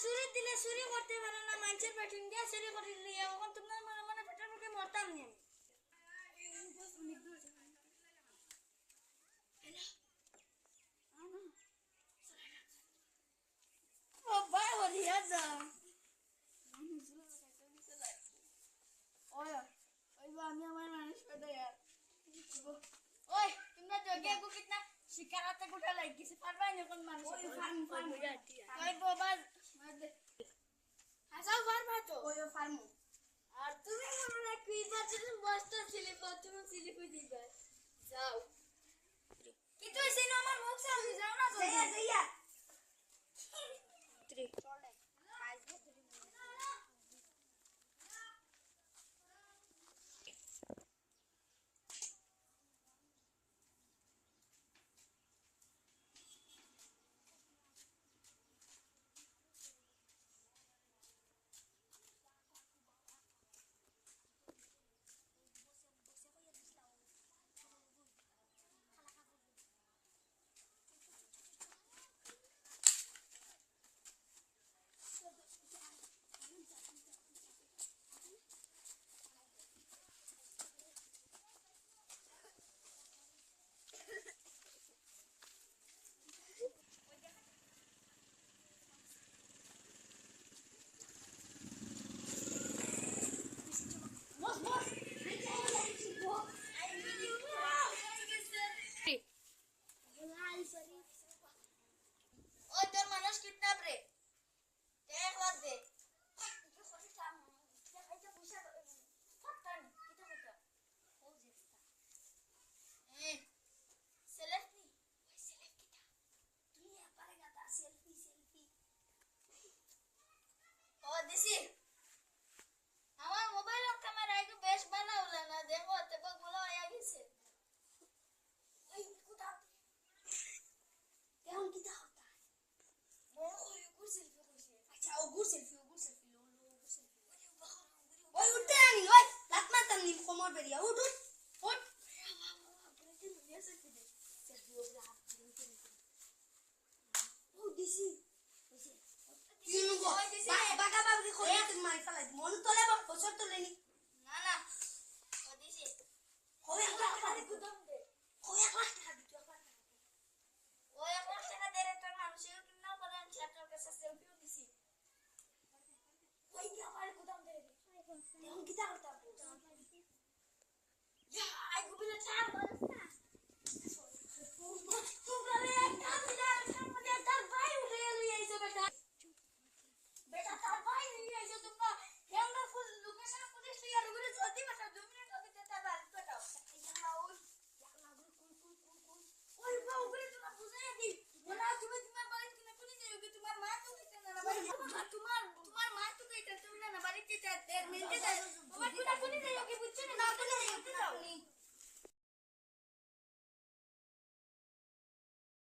চুরি দিলে চুরি করতে পারো না, মানুষের পেটিং দিয়ে চুরি করে দিলে এখন তোমার মনে মনে পেটের মুখে মরতাম নি ও ভাই হরিয়া যা ওই ওই আমি আমার মানুষ পেটে ওই তোমরা জগে গো কিতনা শিকারাতে গুটা লাগিছে পারবা না কোন মানুষ ওই ফার্ম ওই বাবা হাসাও পারবা তো ওই ফার্ম আর তুমি মনে রাখি বাচ্চাদের বস্তা ছিলে তুমি ছিলে কই দিবা যাও কি তুই সিনো আমার মুখ সামনে যাও না তো যাইয়া চলে আজকে